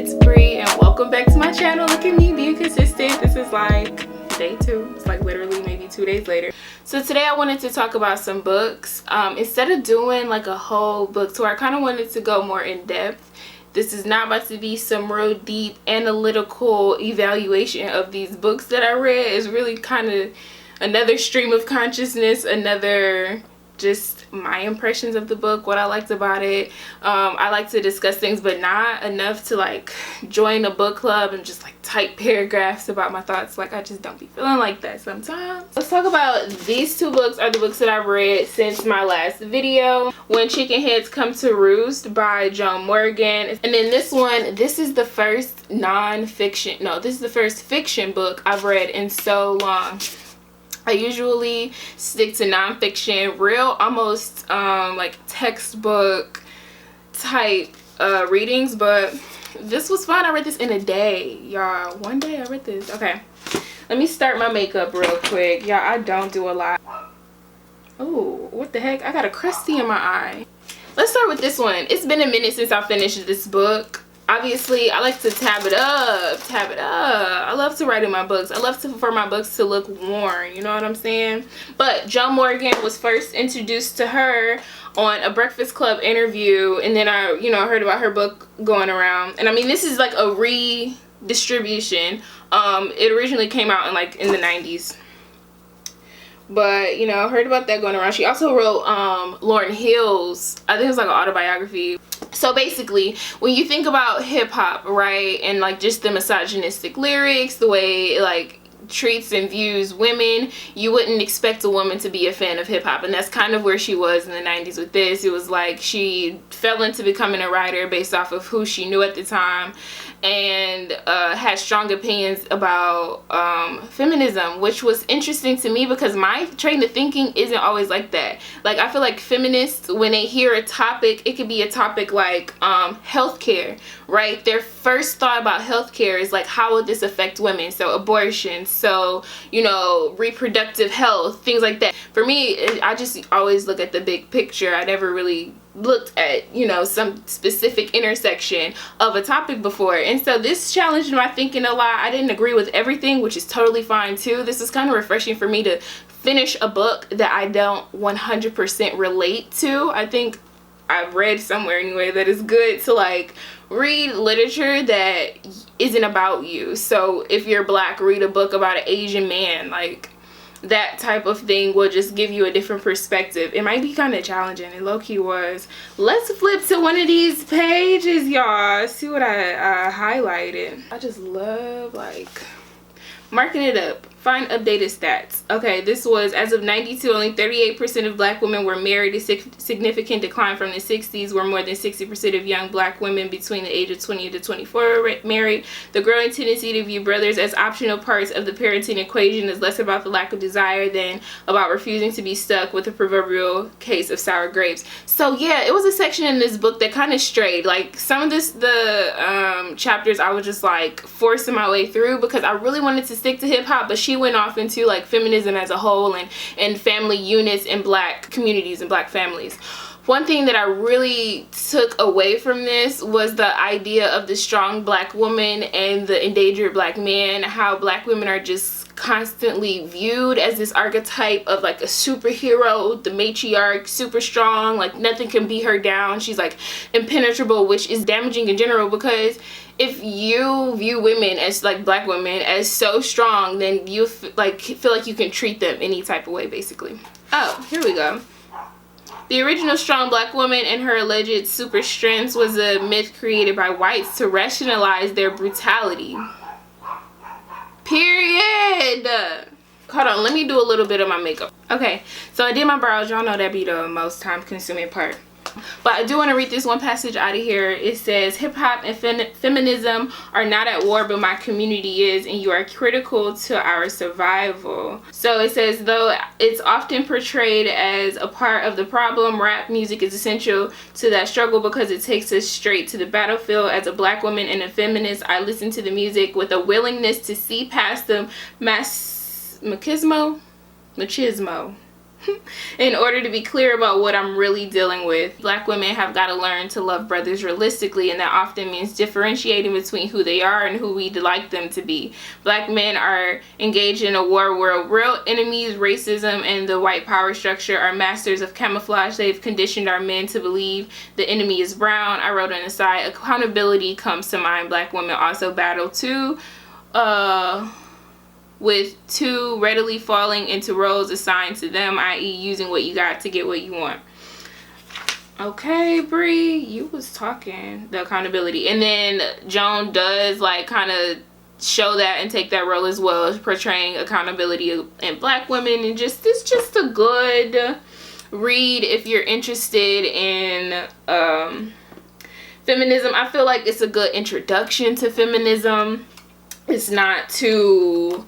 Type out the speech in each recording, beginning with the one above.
it's Bree and welcome back to my channel. Look at me being consistent. This is like day 2. It's like literally maybe 2 days later. So today I wanted to talk about some books. Instead of doing like a whole book tour, I kind of wanted to go more in depth. This is not about to be some real deep analytical evaluation of these books that I read. It's really kind of another stream of consciousness, another just my impressions of the book, what I liked about it. I like to discuss things, but not enough to like join a book club and just like type paragraphs about my thoughts. Like, I just don't be feeling like that sometimes. Let's talk about these 2 books. Are the books that I've read since my last video. When Chickenheads Come to Roost by Joan Morgan. And then this one, this is the first fiction book I've read in so long. I usually stick to nonfiction, real almost like textbook type readings, but this was fun. I read this in a day, y'all. One day I read this. Okay, let me start my makeup real quick, y'all. I don't do a lot. Oh, what the heck? I got a crusty in my eye. Let's start with this one. It's been a minute since I finished this book. Obviously, I like to tab it up. I love to write in my books. I love for my books to look worn, you know what I'm saying? But Joan Morgan was first introduced to her on a Breakfast Club interview, and then I, heard about her book going around. And I mean, this is like a redistribution. It originally came out in the 90s. But, heard about that going around. She also wrote Lauryn Hill's, I think it was like an autobiography. So basically, when you think about hip-hop, right, and like just the misogynistic lyrics, the way it like treats and views women, you wouldn't expect a woman to be a fan of hip-hop. And that's kind of where she was in the 90s with this. It was like she fell into becoming a writer based off of who she knew at the time, and had strong opinions about feminism, which was interesting to me because my train of thinking isn't always like that. Like, I feel like feminists, when they hear a topic, it could be a topic like healthcare, right? Their first thought about healthcare is like, how would this affect women? So abortion, so reproductive health, things like that. For me, I just always look at the big picture. I never really looked at some specific intersection of a topic before, and so this challenged my thinking a lot. I didn't agree with everything, which is totally fine too. This is kind of refreshing for me to finish a book that I don't 100% relate to. I think I've read somewhere anyway that it's good to like read literature that isn't about you. So if you're black, read a book about an Asian man, like that type of thing will just give you a different perspective. It might be kind of challenging, and low-key was. Let's flip to one of these pages, y'all. See what I highlighted. I just love like marking it up. Find updated stats. Okay, this was as of 92, only 38% of black women were married, a significant decline from the 60s, where more than 60% of young black women between the age of 20 to 24 were married. The growing tendency to view brothers as optional parts of the parenting equation is less about the lack of desire than about refusing to be stuck with the proverbial case of sour grapes. So yeah, it was a section in this book that kind of strayed. Like, some of the chapters I was just like forcing my way through because I really wanted to stick to hip-hop, but she went off into like feminism as a whole and family units in black communities and black families. One thing that I really took away from this was the idea of the strong black woman and the endangered black man, how black women are just constantly viewed as this archetype of like a superhero, the matriarch, super strong, like nothing can beat her down. She's like impenetrable, which is damaging in general, because if you view women as like black women as so strong, then you feel like you can treat them any type of way, basically. Oh, here we go. The original strong black woman and her alleged super strengths was a myth created by whites to rationalize their brutality. Period. Hold on, let me do a little bit of my makeup. Okay, so I did my brows. Y'all know that be the most time consuming part. But I do want to read this one passage out of here. It says, hip-hop and feminism are not at war, but my community is, and you are critical to our survival. So it says, though it's often portrayed as a part of the problem, rap music is essential to that struggle because it takes us straight to the battlefield. As a black woman and a feminist, I listen to the music with a willingness to see past the machismo in order to be clear about what I'm really dealing with. Black women have got to learn to love brothers realistically, and that often means differentiating between who they are and who we'd like them to be. Black men are engaged in a war where real enemies, racism, and the white power structure are masters of camouflage. They've conditioned our men to believe the enemy is brown. I wrote on the side, accountability comes to mind. Black women also battle too, with two readily falling into roles assigned to them, i.e. using what you got to get what you want. Okay, Bree, you was talking the accountability. And then Joan does like kind of show that and take that role as well, as portraying accountability in black women. And just, it's just a good read if you're interested in feminism. I feel like it's a good introduction to feminism. It's not too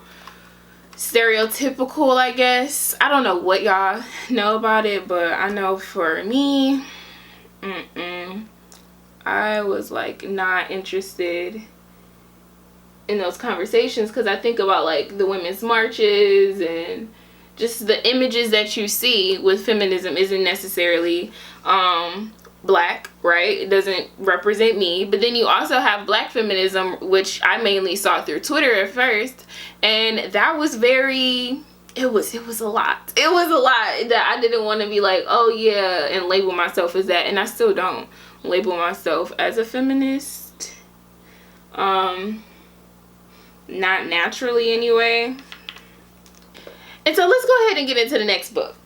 stereotypical, I guess. I don't know what y'all know about it, but I know for me, I was like not interested in those conversations, because I think about like the women's marches and just the images that you see with feminism isn't necessarily black, right? It doesn't represent me. But then you also have black feminism, which I mainly saw through Twitter at first, and that was very, it was a lot. It was a lot that I didn't want to be like, oh yeah, and label myself as that. And I still don't label myself as a feminist, not naturally anyway. And so let's go ahead and get into the next book.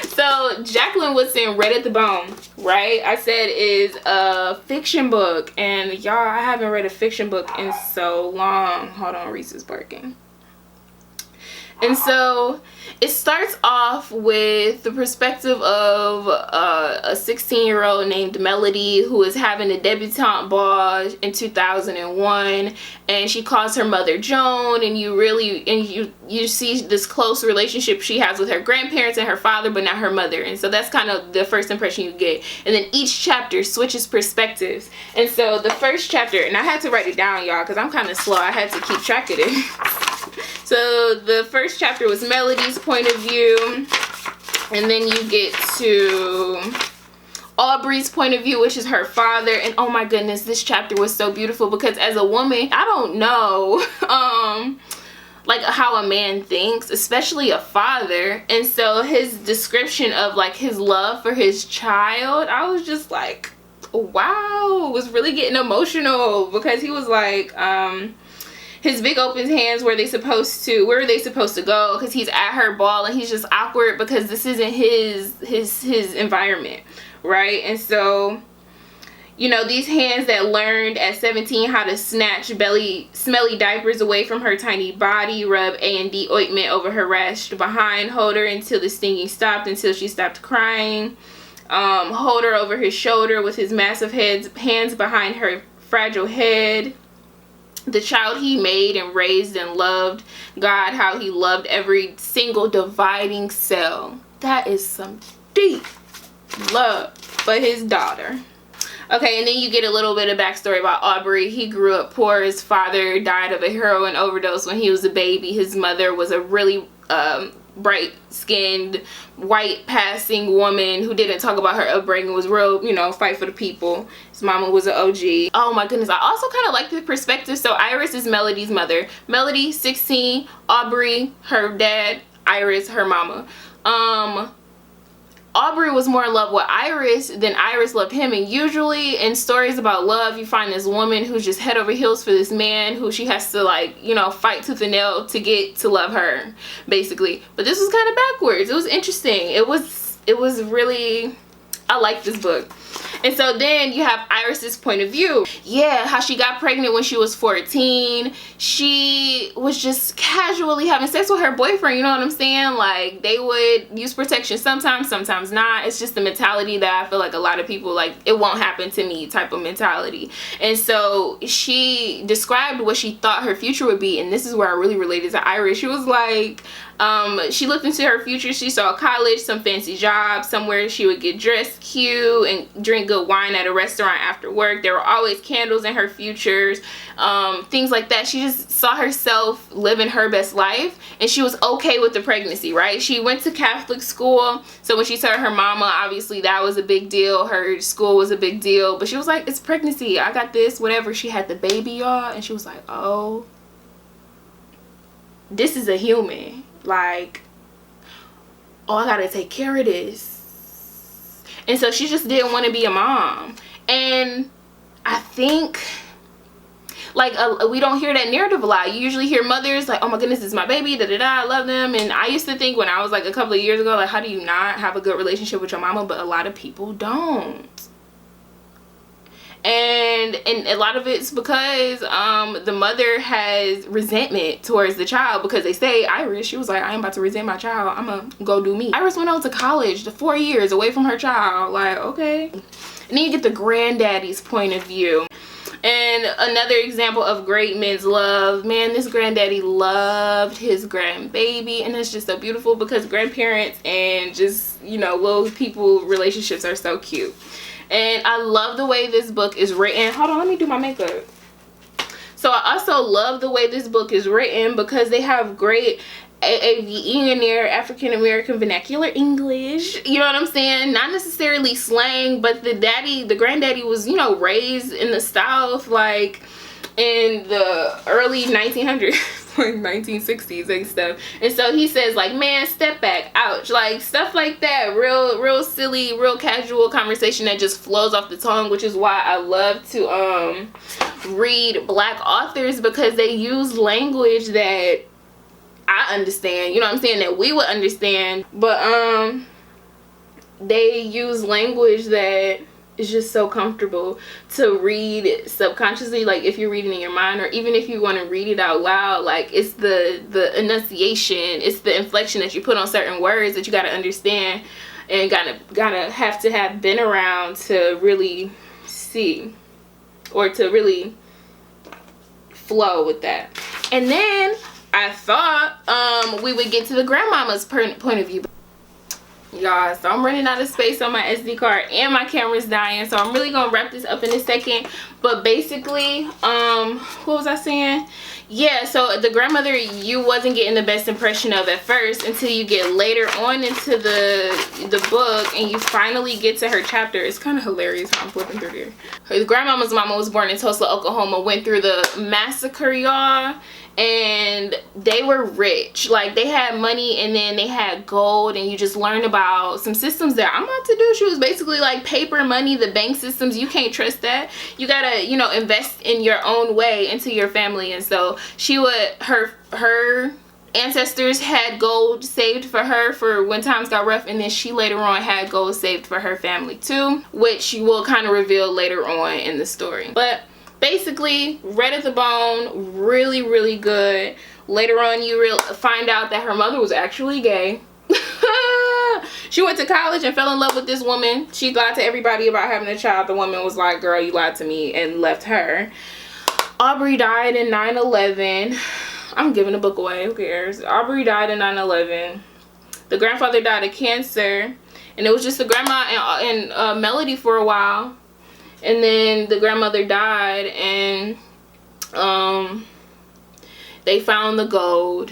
So Jacqueline Woodson, Red at the Bone, right? I said is a fiction book, and y'all, I haven't read a fiction book in so long. Hold on, Reese is barking. And so it starts off with the perspective of a 16-year-old named Melody, who is having a debutante ball in 2001, and she calls her mother Joan, and you see this close relationship she has with her grandparents and her father, but not her mother. And so that's kind of the first impression you get. And then each chapter switches perspectives. And so the first chapter, and I had to write it down, y'all, because I'm kind of slow. I had to keep track of it. So the first chapter was Melody's point of view, and then you get to Aubrey's point of view, which is her father. And oh my goodness, this chapter was so beautiful, because as a woman, I don't know like how a man thinks, especially a father. And so his description of like his love for his child, I was just like, wow, was really getting emotional, because he was like, his big open hands, where are they supposed to go? Because he's at her ball and he's just awkward because this isn't his environment, right? And so, you know, these hands that learned at 17 how to snatch smelly diapers away from her tiny body, rub A&D ointment over her rashed behind, hold her until the stinging stopped, until she stopped crying, hold her over his shoulder with his massive hands behind her fragile head. The child he made and raised and loved. God, how he loved every single dividing cell. That is some deep love for his daughter. Okay, and then you get a little bit of backstory about Aubrey. He grew up poor. His father died of a heroin overdose when he was a baby. His mother was a really bright-skinned, white-passing woman who didn't talk about her upbringing, was real, you know, fight for the people. His mama was an OG. Oh my goodness, I also kind of like the perspective. So Iris is Melody's mother. Melody, 16, Aubrey, her dad, Iris, her mama. Aubrey was more in love with Iris than Iris loved him. And usually in stories about love, you find this woman who's just head over heels for this man who she has to, like, you know, fight tooth and nail to get to love her, basically. But this was kind of backwards. It was interesting. It was really, I like this book. And so then you have Iris's point of view. Yeah, how she got pregnant when she was 14. She was just casually having sex with her boyfriend, you know what I'm saying? Like, they would use protection sometimes, sometimes not. It's just the mentality that I feel like a lot of people, like, it won't happen to me type of mentality. And so she described what she thought her future would be, and this is where I really related to Iris. She was like, She looked into her future. She saw college, some fancy jobs, somewhere she would get dressed cute and drink good wine at a restaurant after work. There were always candles in her futures, things like that. She just saw herself living her best life, and she was okay with the pregnancy, right? She went to Catholic school, so when she saw her mama, obviously that was a big deal. Her school was a big deal, but she was like, it's pregnancy, I got this, whatever. She had the baby, y'all, and she was like, oh, this is a human. Like, oh, I gotta take care of this. And so she just didn't want to be a mom. And I think, like, we don't hear that narrative a lot. You usually hear mothers like, oh my goodness, this is my baby, da da da, I love them. And I used to think when I was like a couple of years ago, like, how do you not have a good relationship with your mama? But a lot of people don't. And a lot of it's because the mother has resentment towards the child, because they say Iris, she was like, I ain't about to resent my child, I'm gonna go do me. Iris went out to college, the 4 years away from her child, like, okay. And then you get the granddaddy's point of view. And another example of great men's love, man, this granddaddy loved his grandbaby, and it's just so beautiful because grandparents and just, you know, little people relationships are so cute. And I love the way this book is written. Hold on, let me do my makeup. So I also love the way this book is written because they have great AAVE in there, African American vernacular English. You know what I'm saying? Not necessarily slang, but the granddaddy was, you know, raised in the South, like in the early 1900s. Like 1960s and stuff. And so he says, like, man, step back, ouch, like stuff like that. Real silly, real casual conversation that just flows off the tongue, which is why I love to read Black authors, because they use language that I understand, you know what I'm saying, that we would understand, but they use language that is just so comfortable to read subconsciously, like if you're reading in your mind, or even if you want to read it out loud. Like, it's the enunciation, it's the inflection that you put on certain words that you got to understand, and gotta have to have been around to really see, or to really flow with that. And then I thought we would get to the grandmama's point of view. Y'all, so I'm running out of space on my SD card and my camera's dying, so I'm really gonna wrap this up in a second. But basically, what was I saying? Yeah, so the grandmother you wasn't getting the best impression of at first until you get later on into the book and you finally get to her chapter. It's kind of hilarious how I'm flipping through there. The grandmama's mama was born in Tulsa, Oklahoma, went through the massacre, y'all. And they were rich, like they had money, and then they had gold, and you just learn about some systems that I'm about to do. She was basically like paper money, the bank systems, you can't trust that. You gotta, you know, invest in your own way into your family. And so she would, her ancestors had gold saved for her for when times got rough, and then she later on had gold saved for her family too, which she will kind of reveal later on in the story. But basically, red at the bone, really, really good. Later on, you find out that her mother was actually gay. She went to college and fell in love with this woman. She lied to everybody about having a child. The woman was like, girl, you lied to me, and left her. Aubrey died in 9/11. I'm giving the book away, who cares? Aubrey died in 9/11. The grandfather died of cancer, and it was just the grandma and Melody for a while. And then the grandmother died, and they found the gold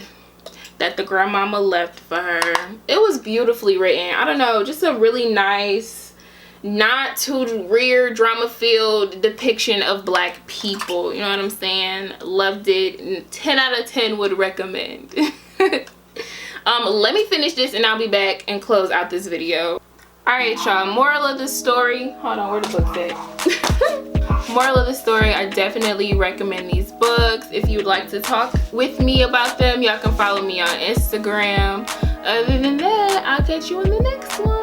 that the grandmama left for her. It was beautifully written. I don't know, just a really nice, not too weird, drama-filled depiction of Black people. You know what I'm saying? Loved it. 10 out of 10 would recommend. Let me finish this and I'll be back and close out this video. Alright, y'all, moral of the story. Hold on, where the book's at? Moral of the story, I definitely recommend these books. If you would like to talk with me about them, y'all can follow me on Instagram. Other than that, I'll catch you in the next one.